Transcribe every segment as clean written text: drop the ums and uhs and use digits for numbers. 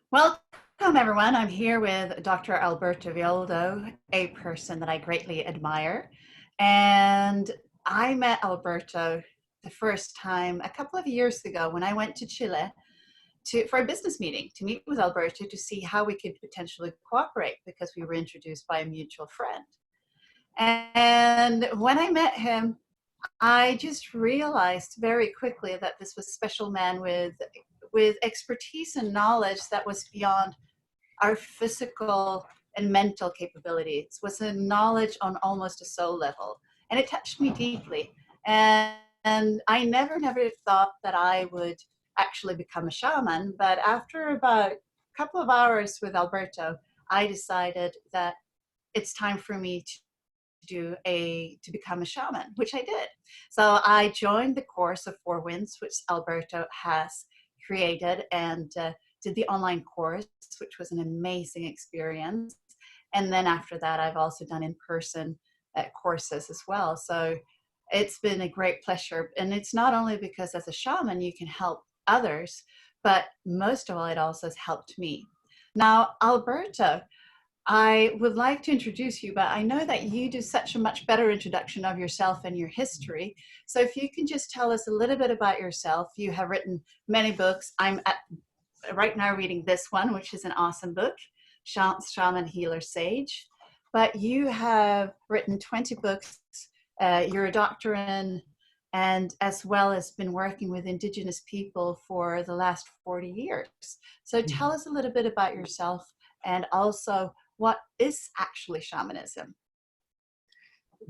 Welcome, everyone. I'm here with Dr. Alberto Villoldo, a person that I greatly admire. And I met Alberto the first time a couple of years ago when I went to Chile for a business meeting to meet with Alberto to see how we could potentially cooperate because we were introduced by a mutual friend. And when I met him, I just realized very quickly that this was a special man with expertise and knowledge that was beyond our physical and mental capabilities, was a knowledge on almost a soul level. And it touched me deeply. And I never thought that I would actually become a shaman. But after about a couple of hours with Alberto, I decided that it's time for me to become a shaman, which I did. So I joined the course of Four Winds, which Alberto has created, and did the online course, which was an amazing experience. And then after that, I've also done in-person courses as well. So it's been a great pleasure. And it's not only because as a shaman, you can help others, but most of all, it also has helped me. Now, Alberto, I would like to introduce you, but I know that you do such a much better introduction of yourself and your history. So if you can just tell us a little bit about yourself. You have written many books. I'm right now reading this one, which is an awesome book, Shaman, Healer, Sage. But you have written 20 books. You're a doctor in, and as well as been working with Indigenous people for the last 40 years. So tell us a little bit about yourself, and also what is actually shamanism?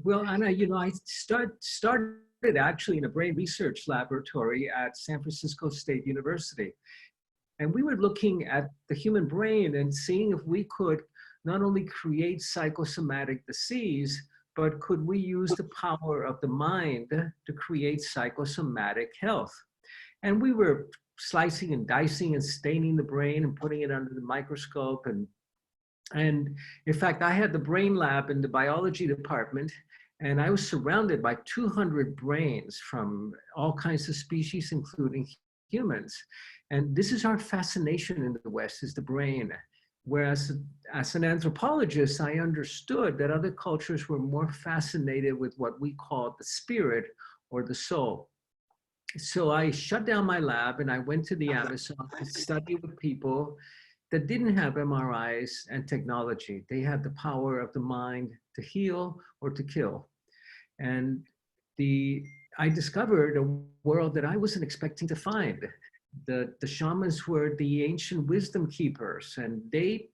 Well, Anna, I started actually in a brain research laboratory at San Francisco State University. And we were looking at the human brain and seeing if we could not only create psychosomatic disease, but could we use the power of the mind to create psychosomatic health? And we were slicing and dicing and staining the brain and putting it under the microscope. And in fact, I had the brain lab in the biology department, and I was surrounded by 200 brains from all kinds of species, including humans. And this is our fascination in the West, is the brain. Whereas as an anthropologist, I understood that other cultures were more fascinated with what we call the spirit or the soul. So I shut down my lab and I went to the Amazon to study with people that didn't have MRIs and technology. They had the power of the mind to heal or to kill. And I discovered a world that I wasn't expecting to find. The shamans were the ancient wisdom keepers, and they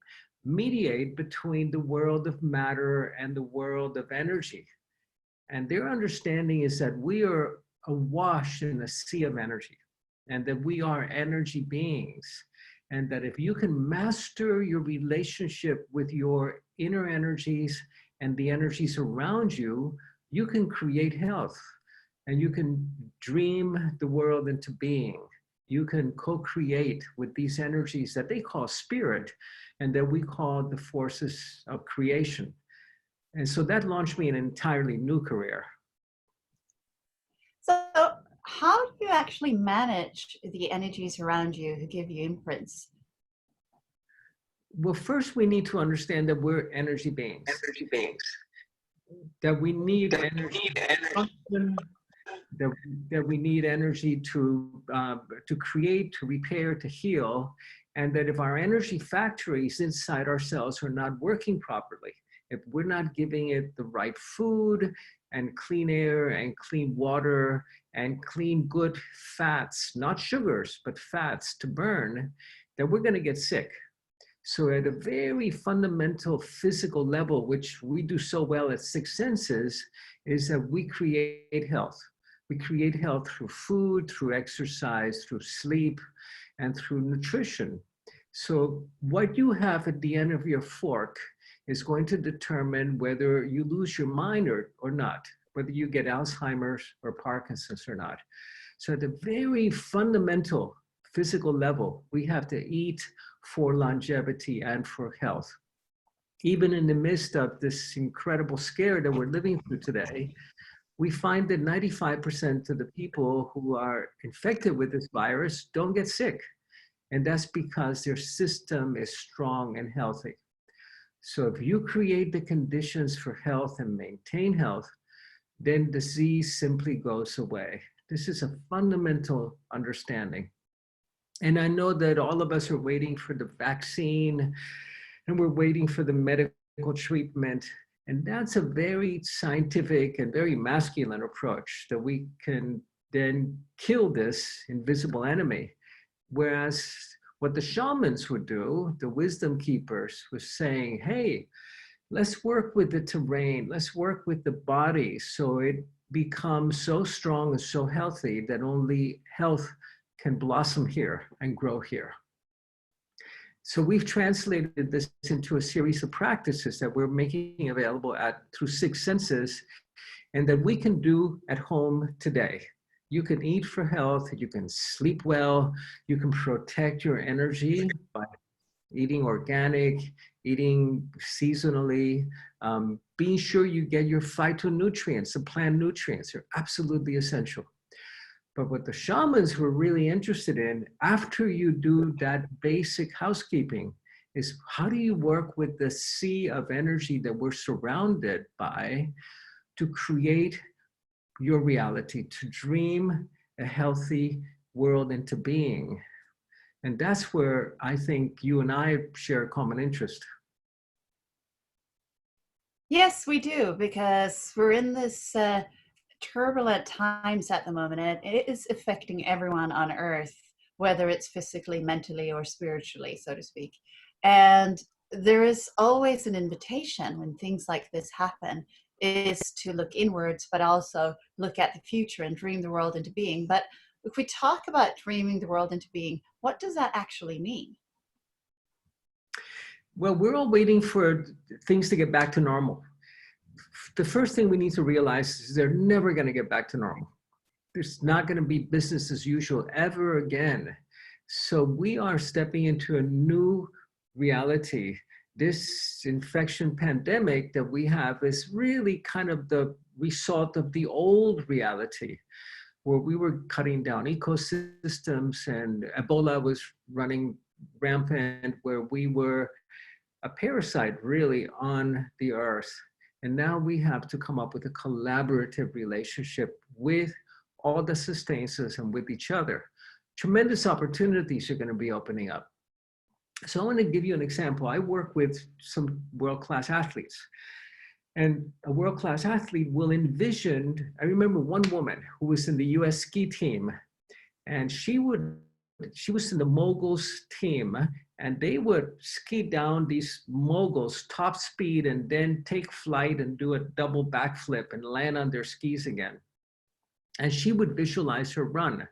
mediate between the world of matter and the world of energy. And their understanding is that we are awash in a sea of energy, and that we are energy beings. And that if you can master your relationship with your inner energies and the energies around you, you can create health, and you can dream the world into being. You can co-create with these energies that they call spirit and that we call the forces of creation. And so that launched me an entirely new career. So how do you actually manage the energies around you who give you imprints? Well, first we need to understand that we're energy beings. That we need energy to function, that we need energy to create, to repair, to heal, and that if our energy factories inside ourselves are not working properly, if we're not giving it the right food and clean air and clean water and clean good fats, not sugars, but fats to burn, then we're going to get sick. So at a very fundamental physical level, which we do so well at Six Senses, is that we create health. We create health through food, through exercise, through sleep, and through nutrition. So what you have at the end of your fork is going to determine whether you lose your mind or not, whether you get Alzheimer's or Parkinson's or not. So at the very fundamental physical level, we have to eat for longevity and for health. Even in the midst of this incredible scare that we're living through today, we find that 95% of the people who are infected with this virus don't get sick. And that's because their system is strong and healthy. So if you create the conditions for health and maintain health, then disease simply goes away. This is a fundamental understanding. And I know that all of us are waiting for the vaccine and we're waiting for the medical treatment. And that's a very scientific and very masculine approach that we can then kill this invisible enemy. Whereas what the shamans would do, the wisdom keepers, was saying, hey, let's work with the terrain, let's work with the body so it becomes so strong and so healthy that only health can blossom here and grow here. So we've translated this into a series of practices that we're making available through 6 senses and that we can do at home today. You can eat for health, you can sleep well, you can protect your energy by eating organic, eating seasonally, being sure you get your phytonutrients, the plant nutrients are absolutely essential. But what the shamans were really interested in, after you do that basic housekeeping, is how do you work with the sea of energy that we're surrounded by to create your reality, to dream a healthy world into being. And that's where I think you and I share a common interest. Yes, we do, because we're in this turbulent times at the moment, and it is affecting everyone on earth, whether it's physically, mentally, or spiritually, so to speak. And there is always an invitation when things like this happen, is to look inwards, but also look at the future and dream the world into being. But if we talk about dreaming the world into being, what does that actually mean? Well, we're all waiting for things to get back to normal. The first thing we need to realize is they're never going to get back to normal. There's not going to be business as usual ever again. So we are stepping into a new reality. This infection pandemic that we have is really kind of the result of the old reality, where we were cutting down ecosystems and Ebola was running rampant, where we were a parasite really on the earth. And now we have to come up with a collaborative relationship with all the sustainers and with each other. Tremendous opportunities are going to be opening up. So I want to give you an example. I work with some world-class athletes. And a world-class athlete will envision, I remember one woman who was in the US ski team, and she was in the moguls team, and they would ski down these moguls top speed and then take flight and do a double backflip and land on their skis again. And she would visualize her run,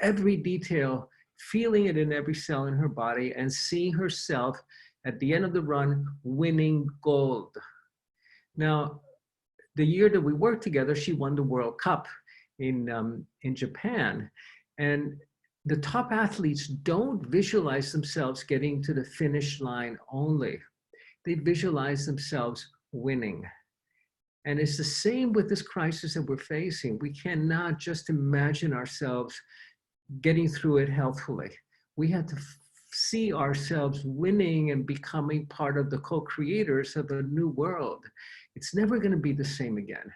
every detail, feeling it in every cell in her body and seeing herself at the end of the run winning gold. Now, the year that we worked together, she won the World Cup in Japan. And the top athletes don't visualize themselves getting to the finish line only. They visualize themselves winning. And it's the same with this crisis that we're facing. We cannot just imagine ourselves getting through it healthfully. We have to see ourselves winning and becoming part of the co-creators of a new world. It's never going to be the same again.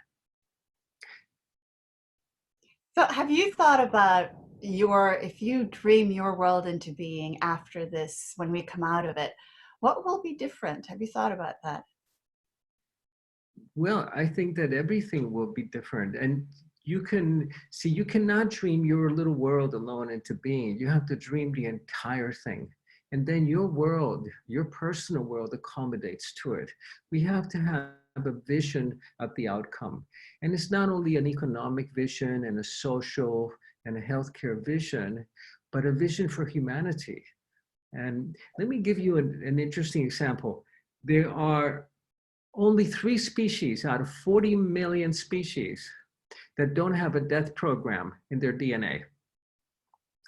So have you thought about if you dream your world into being after this, when we come out of it, what will be different? Have you thought about that? Well, I think that everything will be different. And you cannot dream your little world alone into being. You have to dream the entire thing. And then your world, your personal world accommodates to it. We have to have a vision of the outcome. And it's not only an economic vision and a social and a healthcare vision, but a vision for humanity. And let me give you an interesting example. There are only 3 species out of 40 million species that don't have a death program in their DNA.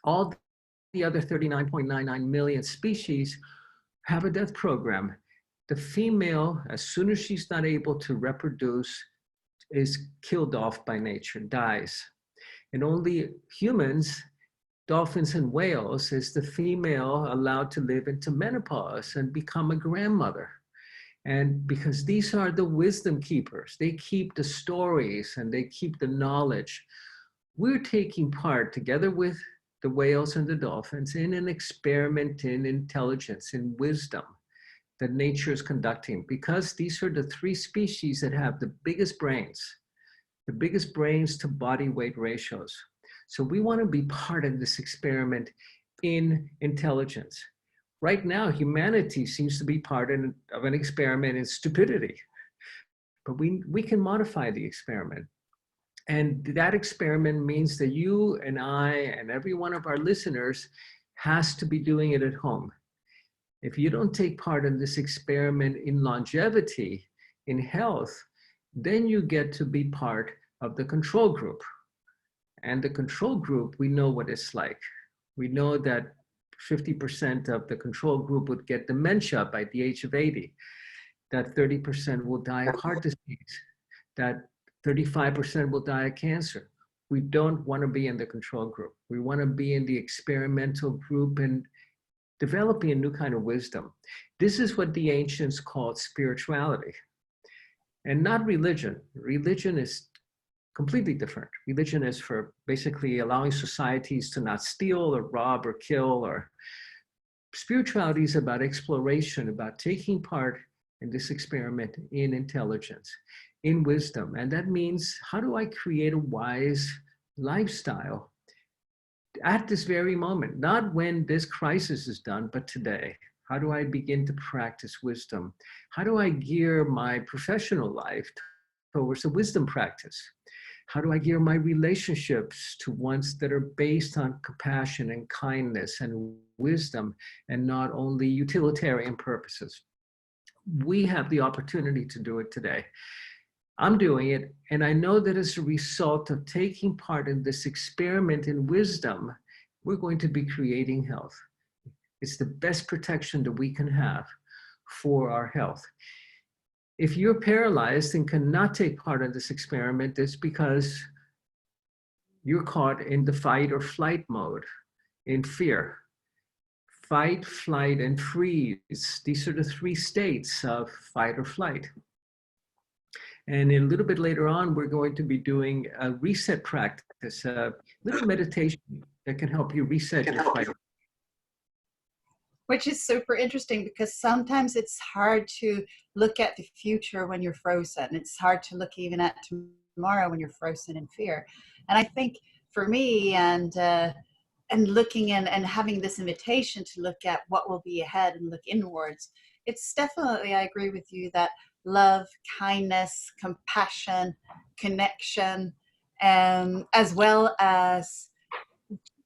All the other 39.99 million species have a death program. The female, as soon as she's not able to reproduce, is killed off by nature, dies. And only humans dolphins and whales is the female allowed to live into menopause and become a grandmother. And because these are the wisdom keepers, they keep the stories and they keep the knowledge. We're taking part together with the whales and the dolphins in an experiment in intelligence, in wisdom that nature is conducting, because these are the three species that have the biggest brains to body weight ratios. So we want to be part of this experiment in intelligence. Right now, humanity seems to be part of an experiment in stupidity, but we can modify the experiment. And that experiment means that you and I and every one of our listeners has to be doing it at home. If you don't take part in this experiment in longevity, in health, then you get to be part of the control group. And the control group, we know what it's like. We know that 50% of the control group would get dementia by the age of 80, that 30% will die of heart disease, that 35% will die of cancer. We don't want to be in the control group. We want to be in the experimental group and developing a new kind of wisdom. This is what the ancients called spirituality, and not religion. Religion is completely different. Religion is for basically allowing societies to not steal or rob or kill. Or spirituality is about exploration, about taking part in this experiment in intelligence, in wisdom. And that means, how do I create a wise lifestyle at this very moment? Not when this crisis is done, but today. How do I begin to practice wisdom? How do I gear my professional life towards a wisdom practice? How do I gear my relationships to ones that are based on compassion and kindness and wisdom, and not only utilitarian purposes? We have the opportunity to do it today. I'm doing it, and I know that as a result of taking part in this experiment in wisdom, we're going to be creating health. It's the best protection that we can have for our health. If you're paralyzed and cannot take part in this experiment, it's because you're caught in the fight or flight mode, in fear. Fight, flight, and freeze. These are the three states of fight or flight. And a little bit later on, we're going to be doing a reset practice, a little meditation that can help you reset your fight. Which is super interesting, because sometimes it's hard to look at the future when you're frozen. It's hard to look even at tomorrow when you're frozen in fear. And I think for me, and looking in and having this invitation to look at what will be ahead and look inwards, it's definitely, I agree with you, that love, kindness, compassion, connection, as well as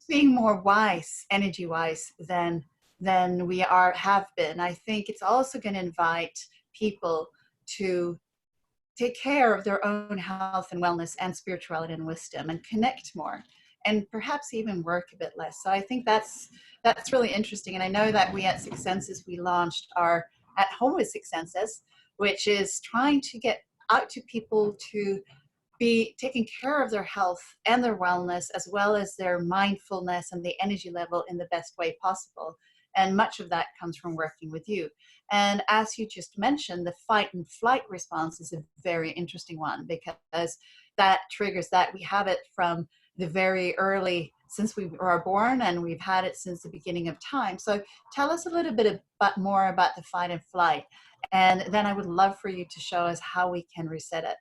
being more wise, energy wise than we have been. I think it's also going to invite people to take care of their own health and wellness and spirituality and wisdom, and connect more, and perhaps even work a bit less. So I think that's really interesting. And I know that we at Six Senses, we launched our At Home with Six Senses, which is trying to get out to people to be taking care of their health and their wellness, as well as their mindfulness and the energy level in the best way possible. And much of that comes from working with you. And as you just mentioned, the fight and flight response is a very interesting one, because that triggers that. We have it from the very early, since we were born, and we've had it since the beginning of time. So tell us a little bit more about the fight and flight. And then I would love for you to show us how we can reset it.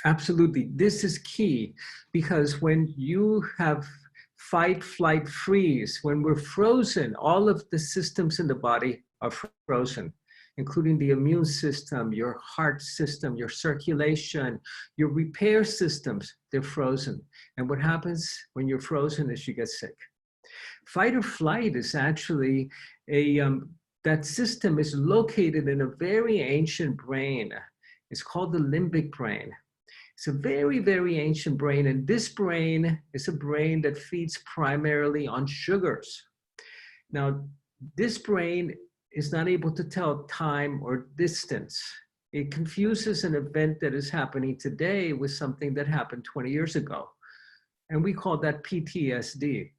Absolutely. This is key, because when you have fight, flight, freeze, when we're frozen, all of the systems in the body are frozen, including the immune system, your heart system, your circulation, your repair systems, they're frozen. And what happens when you're frozen is you get sick. Fight or flight is actually that system is located in a very ancient brain. It's called the limbic brain. It's a very, very ancient brain, and this brain is a brain that feeds primarily on sugars. Now, this brain is not able to tell time or distance. It confuses an event that is happening today with something that happened 20 years ago. And we call that PTSD.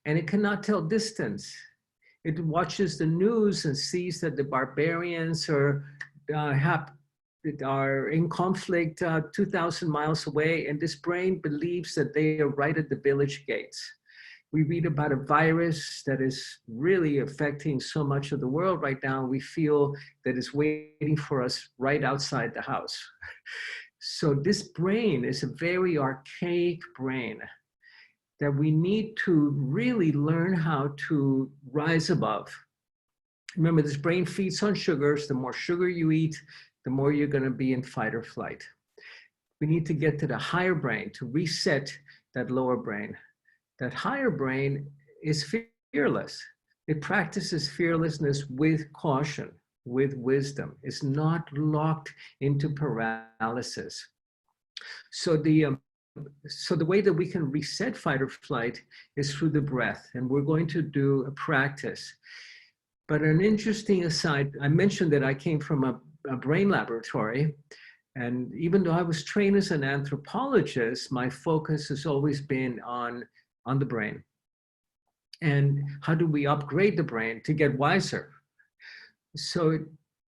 And it cannot tell distance. It watches the news and sees that the barbarians are in conflict 2,000 miles away, and this brain believes that they are right at the village gates. We read about a virus that is really affecting so much of the world right now. We feel that it's waiting for us right outside the house. So this brain is a very archaic brain that we need to really learn how to rise above. Remember, this brain feeds on sugars. The more sugar you eat, the more you're going to be in fight or flight. We need to get to the higher brain to reset that lower brain. That higher brain is fearless. It practices fearlessness with caution, with wisdom. It's not locked into paralysis. So the way that we can reset fight or flight is through the breath, and we're going to do a practice. But an interesting aside, I mentioned that I came from a brain laboratory, and even though I was trained as an anthropologist, my focus has always been on the brain. And how do we upgrade the brain to get wiser? So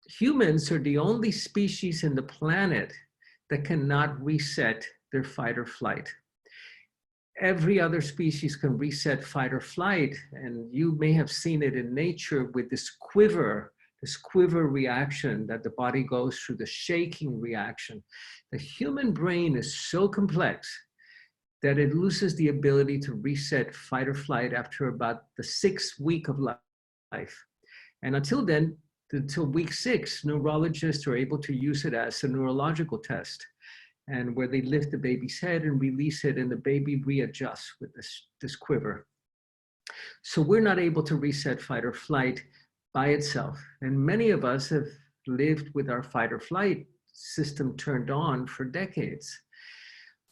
humans are the only species in the planet that cannot reset their fight or flight. Every other species can reset fight or flight, and you may have seen it in nature with this quiver reaction that the body goes through, the shaking reaction. The human brain is so complex that it loses the ability to reset fight or flight after about the 6th week of life. And until then, until week 6, neurologists are able to use it as a neurological test, and where they lift the baby's head and release it, and the baby readjusts with this quiver. So we're not able to reset fight or flight by itself. And many of us have lived with our fight or flight system turned on for decades.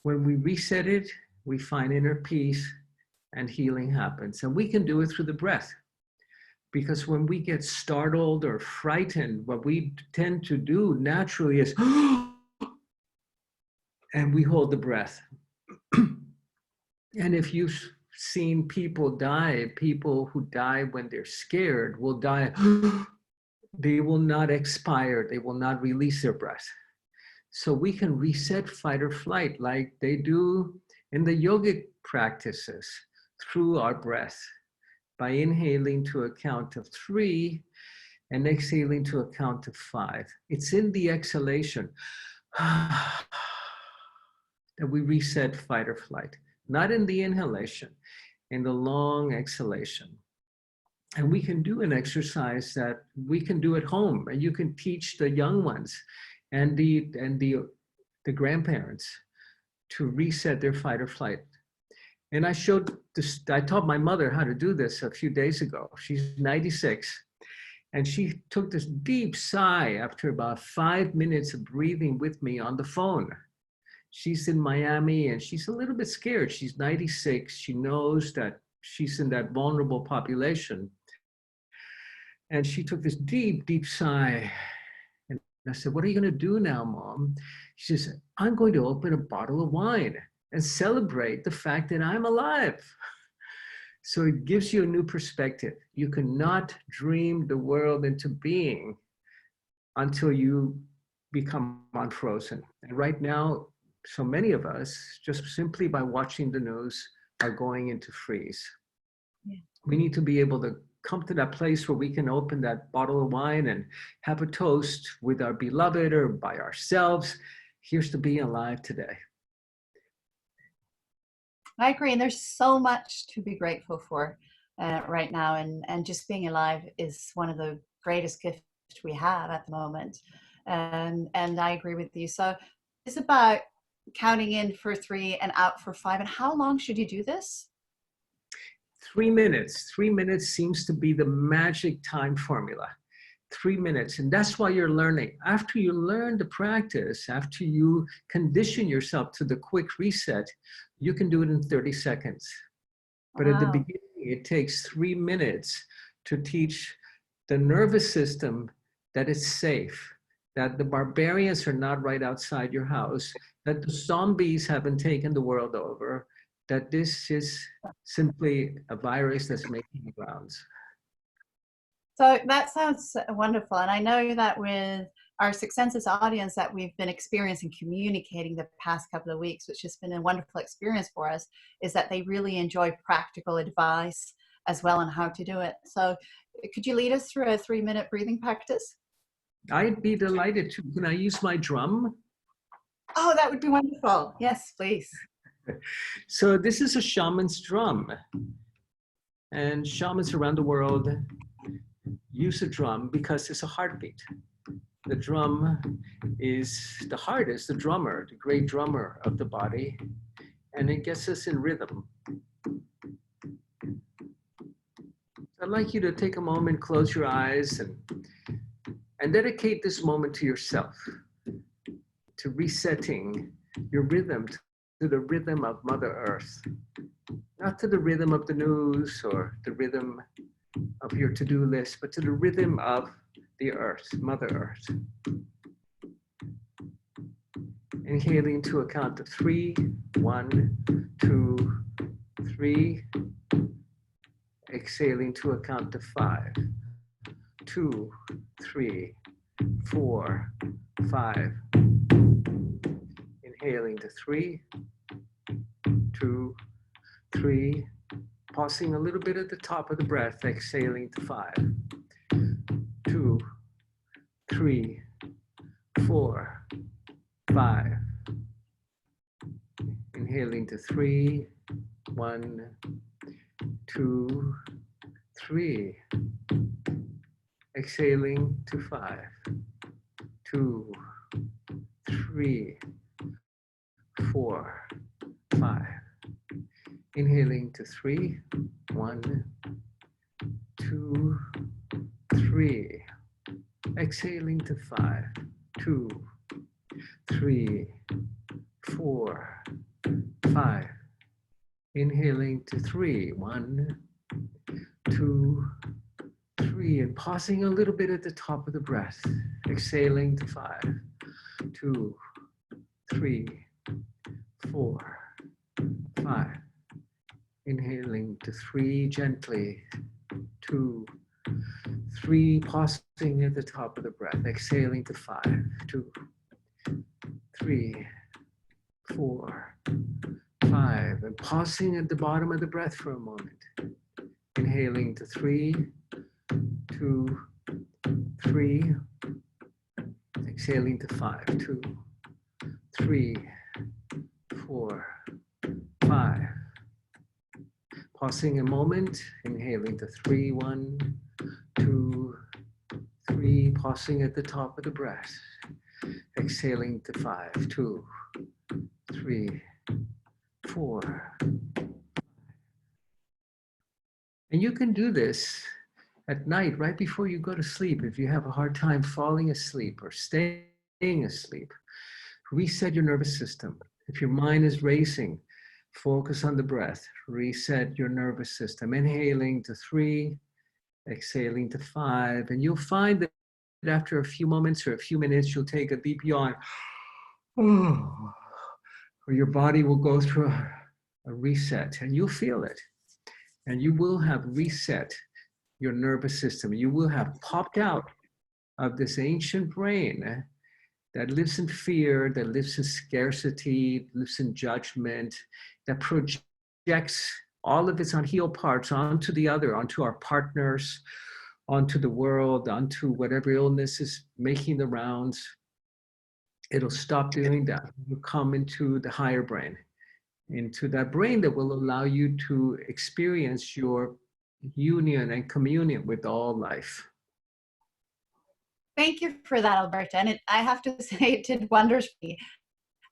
When we reset it, we find inner peace and healing happens. And we can do it through the breath. Because when we get startled or frightened, what we tend to do naturally is, and we hold the breath. And if you've seen people die, people who die when they're scared will die. They will not expire. They will not release their breath. So we can reset fight or flight like they do in the yogic practices through our breath, by inhaling to a count of 3 and exhaling to a count of 5. It's in the exhalation that we reset fight or flight, not in the inhalation, in the long exhalation. And we can do an exercise that we can do at home, and you can teach the young ones and the grandparents to reset their fight or flight. And I taught my mother how to do this a few days ago. She's 96. And she took this deep sigh after about 5 minutes of breathing with me on the phone. She's in Miami and she's a little bit scared. She's 96. She knows that she's in that vulnerable population. And she took this deep, deep sigh. And I said, "What are you going to do now, Mom?" She says, "I'm going to open a bottle of wine and celebrate the fact that I'm alive." So it gives you a new perspective. You cannot dream the world into being until you become unfrozen. And right now, so many of us, just simply by watching the news, are going into freeze. Yeah. We need to be able to come to that place where we can open that bottle of wine and have a toast with our beloved or by ourselves. Here's to being alive today. I agree, and there's so much to be grateful for right now, and just being alive is one of the greatest gifts we have at the moment. And I agree with you. So it's about counting in for 3 and out for 5. And how long should you do this? 3 minutes. 3 minutes seems to be the magic time formula. 3 minutes. And that's why you're learning. After you learn the practice, after you condition yourself to the quick reset, you can do it in 30 seconds. But wow. At the beginning, it takes 3 minutes to teach the nervous system that it's safe, that the barbarians are not right outside your house, that the zombies haven't taken the world over, that this is simply a virus that's making the rounds. So that sounds wonderful. And I know that with our Successes audience that we've been experiencing communicating the past couple of weeks, which has been a wonderful experience for us, is that they really enjoy practical advice as well on how to do it. So could you lead us through a 3-minute breathing practice? I'd be delighted to. Can I use my drum? Oh, that would be wonderful. Yes, please. So this is a shaman's drum. And shamans around the world use a drum because it's a heartbeat. The drum is the heart, is the drummer, the great drummer of the body, and it gets us in rhythm. I'd like you to take a moment, close your eyes, and dedicate this moment to yourself, to resetting your rhythm, to the rhythm of Mother Earth, not to the rhythm of the news or the rhythm of your to-do list, but to the rhythm of the earth, Mother Earth. Inhaling to a count of 3, 1, 2, 3. Exhaling to a count of 5, 2, 3, 4, 5. Inhaling to 3, 2, 3. Pausing a little bit at the top of the breath, exhaling to 5, 2, 3, 4, 5. Inhaling to 3, 1, 2, 3. Exhaling to 5, 2, 3, 4, 5. Inhaling to 3, 1, 2, 3. Exhaling to 5, 2, 3, 4, 5. Inhaling to 3, 1, 2, 3, and pausing a little bit at the top of the breath. Exhaling to 5, 2, 3, 4, 5. Inhaling to 3 gently, 2, 3, pausing at the top of the breath. Exhaling to 5, 2, 3, 4, 5, and pausing at the bottom of the breath for a moment. Inhaling to 3, 2, 3. Exhaling to 5, 2, 3, 4, 5. Pausing a moment, inhaling to 3, 1, 2, 3. Pausing at the top of the breath. Exhaling to 5, 2, 3, 4. And you can do this at night, right before you go to sleep. If you have a hard time falling asleep or staying asleep, reset your nervous system. If your mind is racing, focus on the breath. Reset your nervous system. Inhaling to 3, exhaling to 5. And you'll find that after a few moments or a few minutes, you'll take a deep yawn. Or your body will go through a reset, and you'll feel it. And you will have reset your nervous system. You will have popped out of this ancient brain that lives in fear, that lives in scarcity, lives in judgment, that projects all of its unhealed parts onto the other, onto our partners, onto the world, onto whatever illness is making the rounds. It'll stop doing that. You'll come into the higher brain, into that brain that will allow you to experience your union and communion with all life. Thank you for that, Alberta. And I have to say, it did wonders for me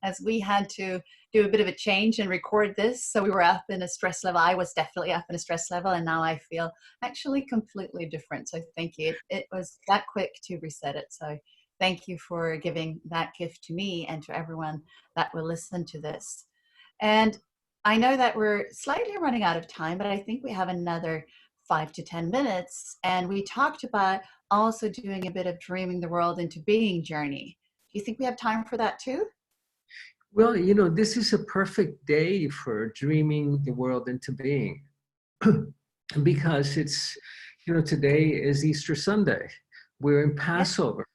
as we had to do a bit of a change and record this. So we were up in a stress level. I was definitely up in a stress level, and now I feel actually completely different. So thank you. It was that quick to reset it. So thank you for giving that gift to me and to everyone that will listen to this. And I know that we're slightly running out of time, but I think we have another 5 to 10 minutes. And we talked about also doing a bit of dreaming the world into being journey. Do you think we have time for that too? Well, this is a perfect day for dreaming the world into being because today is Easter Sunday. We're in Yeah. Passover,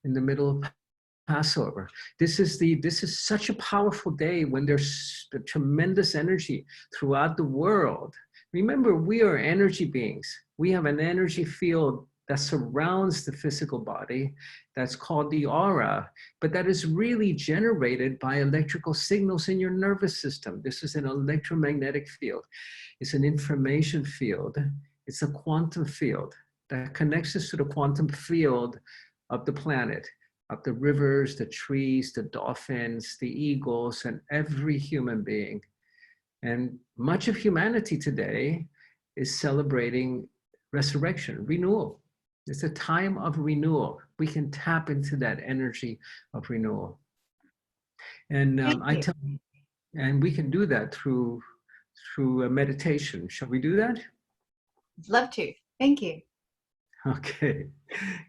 in the middle of Passover. This is such a powerful day when there's a tremendous energy throughout the world. Remember, we are energy beings. We have an energy field that surrounds the physical body that's called the aura, but that is really generated by electrical signals in your nervous system. This is an electromagnetic field. It's an information field. It's a quantum field that connects us to the quantum field of the planet, of the rivers, the trees, the dolphins, the eagles, and every human being. And much of humanity today is celebrating resurrection, renewal. It's a time of renewal. We can tap into that energy of renewal. And Thank you. and we can do that through a meditation. Shall we do that? Love to. Thank you. Okay.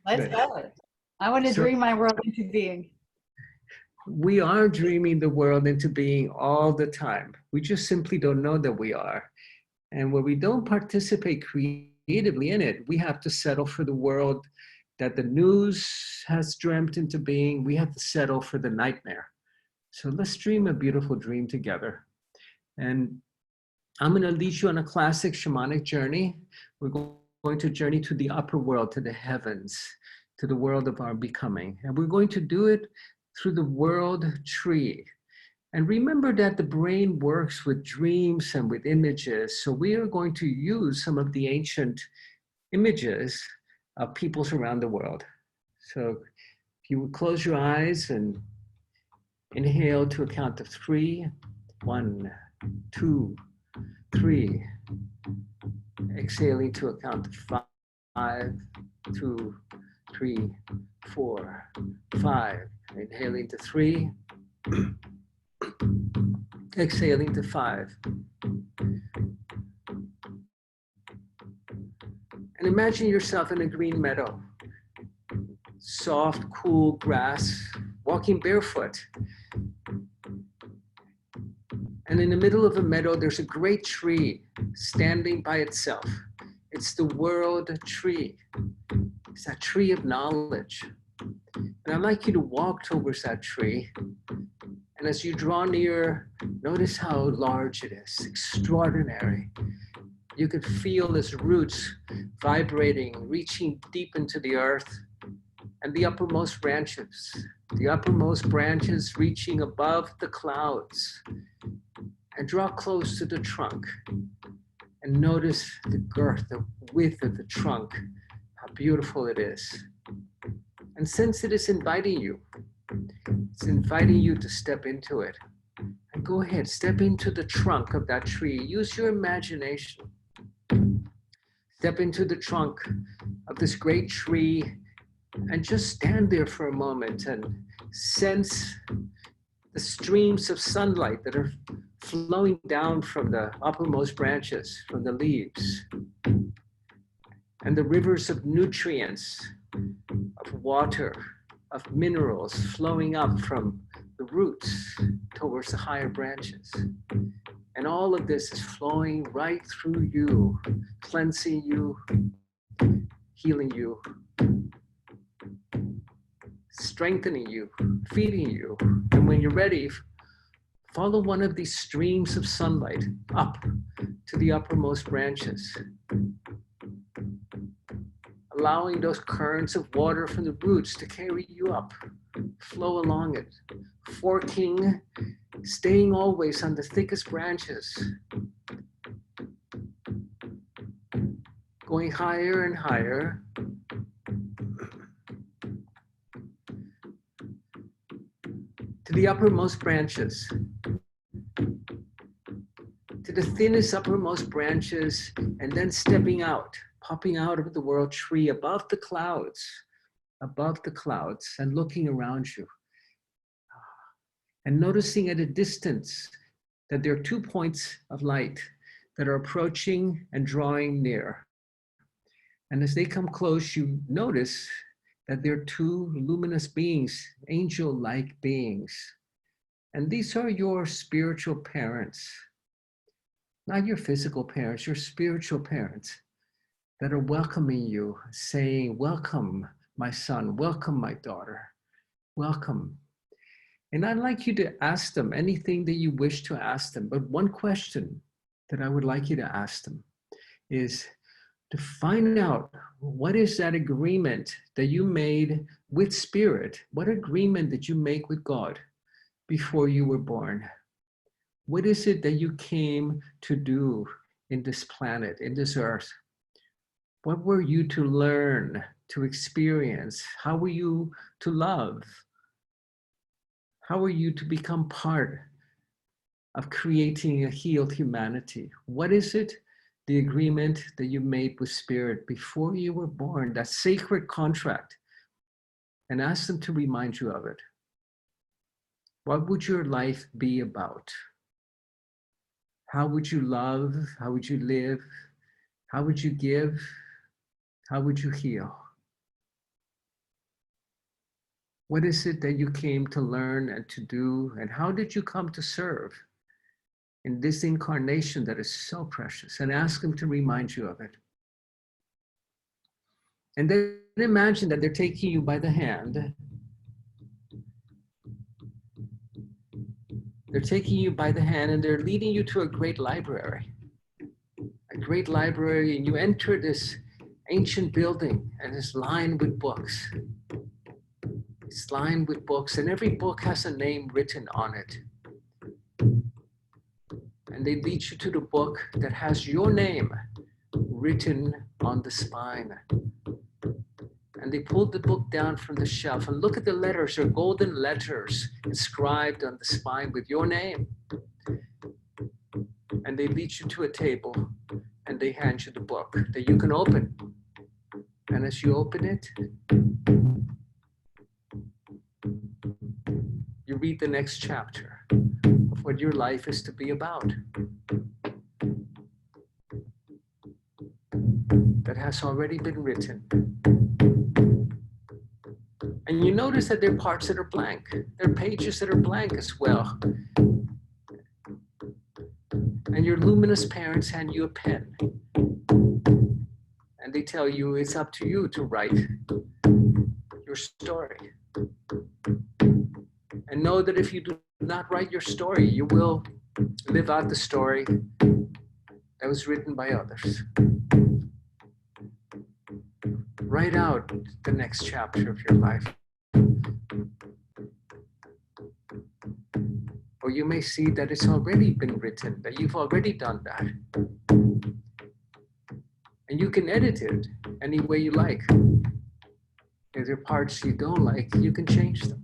Let's Good. go. I want to So dream my world into being. we are dreaming the world into being all the time. We just simply don't know that we are. And when we don't participate creatively in it, we have to settle for the world that the news has dreamt into being. We have to settle for the nightmare. So let's dream a beautiful dream together. And I'm going to lead you on a classic shamanic journey. We're going to journey to the upper world, to the heavens, to the world of our becoming. And we're going to do it through the world tree. And remember that the brain works with dreams and with images. So we are going to use some of the ancient images of peoples around the world. So if you would close your eyes and inhale to a count of 3. 1, 2, 3. Exhaling to a count of 5, 2, 3, 4, 5. Inhaling to 3. Exhaling to 5. And imagine yourself in a green meadow. Soft, cool grass, walking barefoot. And in the middle of a meadow, there's a great tree standing by itself. It's the world tree. It's that tree of knowledge. And I'd like you to walk towards that tree. And as you draw near, notice how large it is, extraordinary. You could feel its roots vibrating, reaching deep into the earth, and the uppermost branches reaching above the clouds. And draw close to the trunk and notice the girth, the width of the trunk, how beautiful it is. And sense it is inviting you. It's inviting you to step into it. And go ahead, step into the trunk of that tree. Use your imagination. Step into the trunk of this great tree and just stand there for a moment and sense the streams of sunlight that are flowing down from the uppermost branches, from the leaves, and the rivers of nutrients, of water, of minerals flowing up from the roots towards the higher branches. And all of this is flowing right through you, cleansing you, healing you, strengthening you, feeding you. And when you're ready, follow one of these streams of sunlight up to the uppermost branches, allowing those currents of water from the roots to carry you up, flow along it, forking, staying always on the thickest branches, going higher and higher, to the uppermost branches, to the thinnest uppermost branches, and then stepping out, popping out of the world tree above the clouds, and looking around you. And noticing at a distance that there are 2 points of light that are approaching and drawing near. And as they come close, you notice that there are 2 luminous beings, angel-like beings, And these are your spiritual parents, not your physical parents, your spiritual parents that are welcoming you, saying, welcome, my son, welcome, my daughter, welcome. And I'd like you to ask them anything that you wish to ask them. But one question that I would like you to ask them is to find out, what is that agreement that you made with spirit? What agreement did you make with God before you were born? What is it that you came to do in this planet, in this earth? What were you to learn, to experience? How were you to love? How are you to become part of creating a healed humanity? What is it, the agreement that you made with spirit before you were born, that sacred contract? And ask them to remind you of it. What would your life be about? How would you love? How would you live? How would you give? How would you heal? What is it that you came to learn and to do? And how did you come to serve in this incarnation that is so precious? And ask them to remind you of it. And then imagine that they're taking you by the hand. They're taking you by the hand and they're leading you to a great library. A great library, and you enter this ancient building and it's lined with books. It's lined with books, and every book has a name written on it. And they lead you to the book that has your name written on the spine. And they pull the book down from the shelf and look at the letters, they're golden letters inscribed on the spine with your name. And they lead you to a table and they hand you the book that you can open. And as you open it, you read the next chapter of what your life is to be about. That has already been written. And you notice that there are parts that are blank. There are pages that are blank as well. And your luminous parents hand you a pen. And they tell you it's up to you to write your story. And know that if you do not write your story, you will live out the story that was written by others. Write out the next chapter of your life. Or you may see that it's already been written, that you've already done that. And you can edit it any way you like. If there are parts you don't like, you can change them.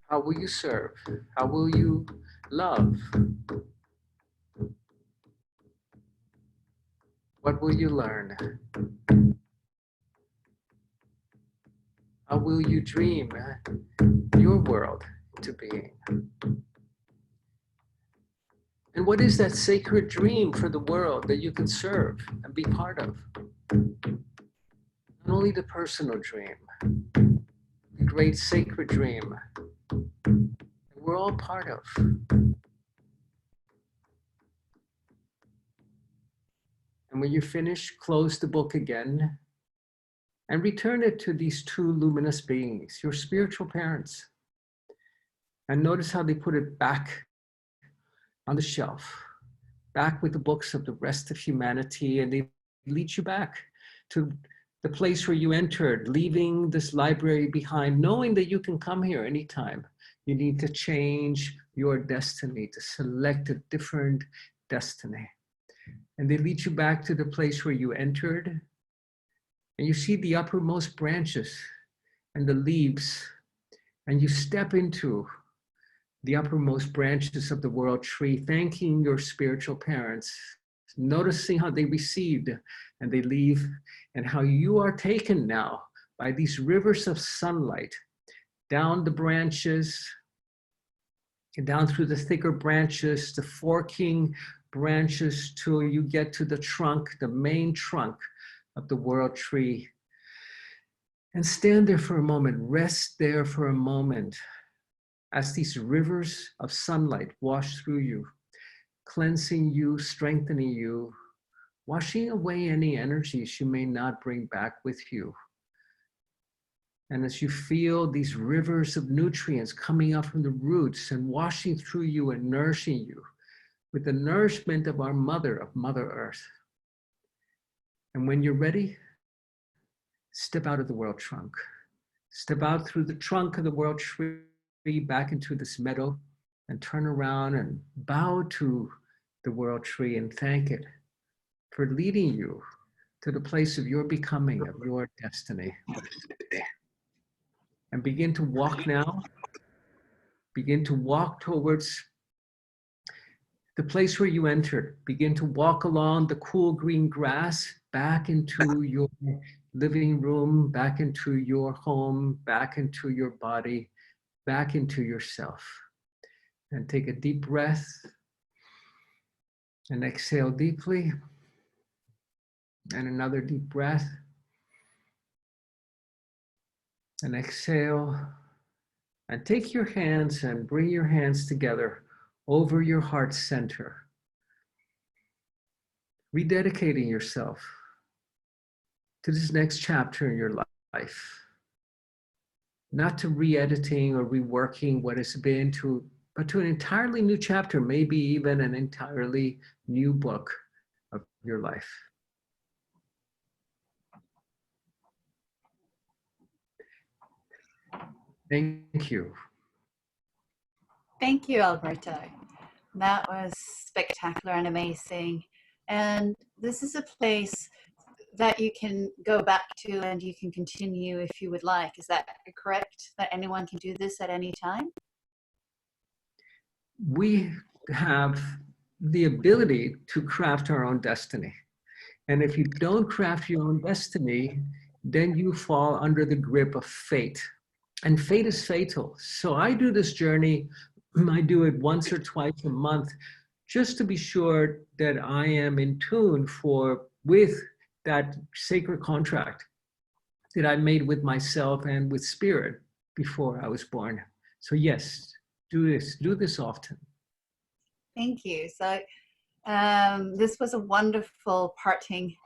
How will you serve? How will you love? What will you learn? How will you dream your world into being? And what is that sacred dream for the world that you can serve and be part of? Not only the personal dream, the great sacred dream that we're all part of. And when you finish, close the book again and return it to these two luminous beings, your spiritual parents. And notice how they put it back on the shelf, back with the books of the rest of humanity, and they lead you back to the place where you entered, leaving this library behind, knowing that you can come here anytime. You need to change your destiny, to select a different destiny. And they lead you back to the place where you entered, and you see the uppermost branches and the leaves, and you step into the uppermost branches of the world tree, thanking your spiritual parents, noticing how they received and they leave, and how you are taken now by these rivers of sunlight down the branches, down through the thicker branches, the forking branches, till you get to the trunk, the main trunk of the world tree. And stand there for a moment, rest there for a moment as these rivers of sunlight wash through you, cleansing you, strengthening you, washing away any energies you may not bring back with you. And as you feel these rivers of nutrients coming up from the roots and washing through you and nourishing you with the nourishment of our mother, of Mother Earth. And when you're ready, step out of the world trunk. Step out through the trunk of the world tree back into this meadow and turn around and bow to the world tree and thank it for leading you to the place of your becoming, of your destiny. And begin to walk now. Begin to walk towards the place where you entered. Begin to walk along the cool green grass back into your living room, back into your home, back into your body, back into yourself. And take a deep breath and exhale deeply. And another deep breath. And exhale. And take your hands and bring your hands together over your heart center. Rededicating yourself to this next chapter in your life. Not to re-editing or reworking what has been, but to an entirely new chapter, maybe even an entirely new book of your life. Thank you. Thank you, Alberto. That was spectacular and amazing. And this is a place that you can go back to and you can continue if you would like. Is that correct? That anyone can do this at any time? We have the ability to craft our own destiny. And if you don't craft your own destiny, then you fall under the grip of fate. And fate is fatal. So I do this journey, I do it once or twice a month, just to be sure that I am in tune with that sacred contract that I made with myself and with spirit before I was born. So yes, do this often. Thank you. So this was a wonderful parting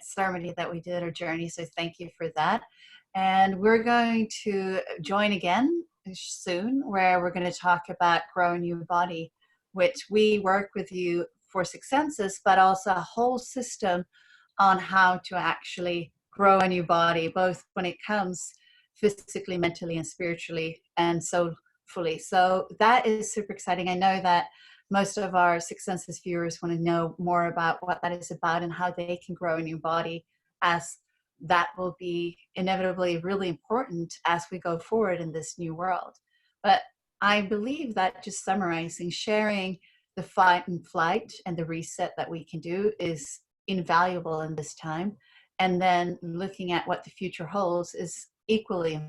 ceremony that we did, our journey. So thank you for that. And we're going to join again soon, where we're going to talk about growing your body, which we work with you for successes, but also a whole system on how to actually grow a new body, both when it comes physically, mentally, and spiritually, and soulfully. So that is super exciting. I know that most of our successes viewers want to know more about what that is about and how they can grow a new body, as that will be inevitably really important as we go forward in this new world. But I believe that, just summarizing, sharing the fight and flight and the reset that we can do is invaluable in this time. And then looking at what the future holds is equally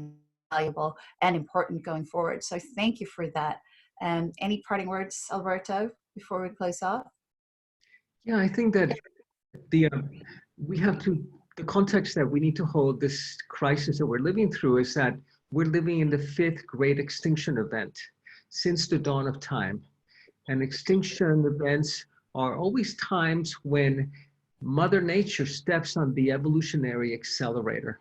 valuable and important going forward. So thank you for that. Any parting words, Alberto, before we close off? Yeah, I think that the context that we need to hold this crisis that we're living through is that we're living in the 5th great extinction event since the dawn of time. And extinction events are always times when Mother Nature steps on the evolutionary accelerator.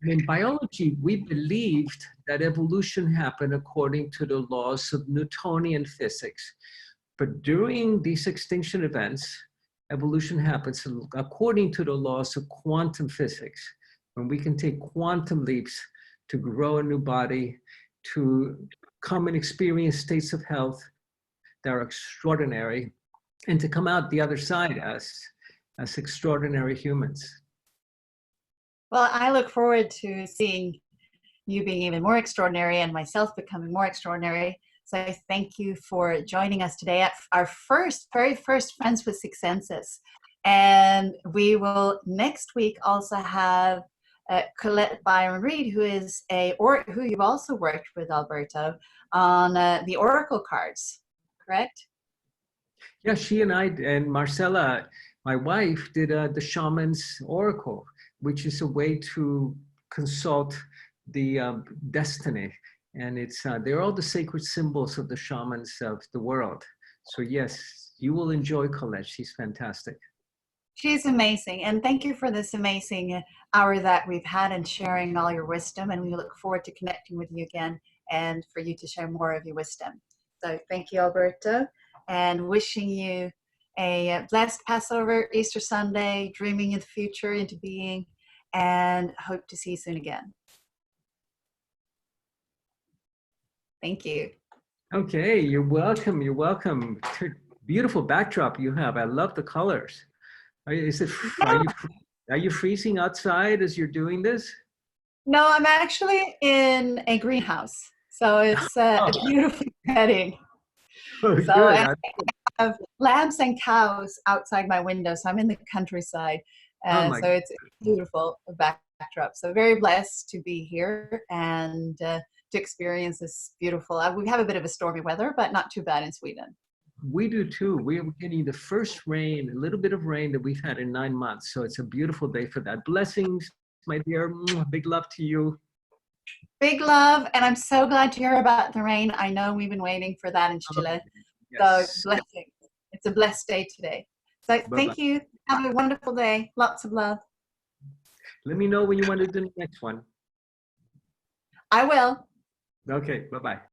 In biology, we believed that evolution happened according to the laws of Newtonian physics. But during these extinction events, evolution happens according to the laws of quantum physics, when we can take quantum leaps to grow a new body, to come and experience states of health that are extraordinary, and to come out the other side as extraordinary humans. Well, I look forward to seeing you being even more extraordinary and myself becoming more extraordinary. So I thank you for joining us today at our very first Friends with Six Senses. And we will next week also have Colette Byron Reed, who you've also worked with, Alberto, on the Oracle cards, correct? Yeah, she and I and Marcella, my wife, did the Shaman's Oracle, which is a way to consult the destiny. And they're all the sacred symbols of the shamans of the world. So yes, you will enjoy Colette. She's fantastic. She's amazing. And thank you for this amazing hour that we've had and sharing all your wisdom. And we look forward to connecting with you again and for you to share more of your wisdom. So thank you, Alberto, and wishing you a blessed Passover, Easter Sunday, dreaming of the future into being, and hope to see you soon again. Thank you. Okay, you're welcome. You're welcome. Beautiful backdrop you have. I love the colors. Are you freezing outside as you're doing this? No, I'm actually in a greenhouse. So it's a beautiful setting. Oh, So good. I have lambs and cows outside my window. So I'm in the countryside. Oh my So it's a beautiful backdrop. So very blessed to be here and to experience this beautiful. We have a bit of a stormy weather, but not too bad in Sweden. We do too. We're getting the first rain, a little bit of rain that we've had in 9 months. So it's a beautiful day for that. Blessings, my dear. Big love to you. Big love. And I'm so glad to hear about the rain. I know we've been waiting for that in Chile. Yes. So blessings. It's a blessed day today. So thank you. Have a wonderful day. Lots of love. Let me know when you want to do the next one. I will. Okay. Bye-bye.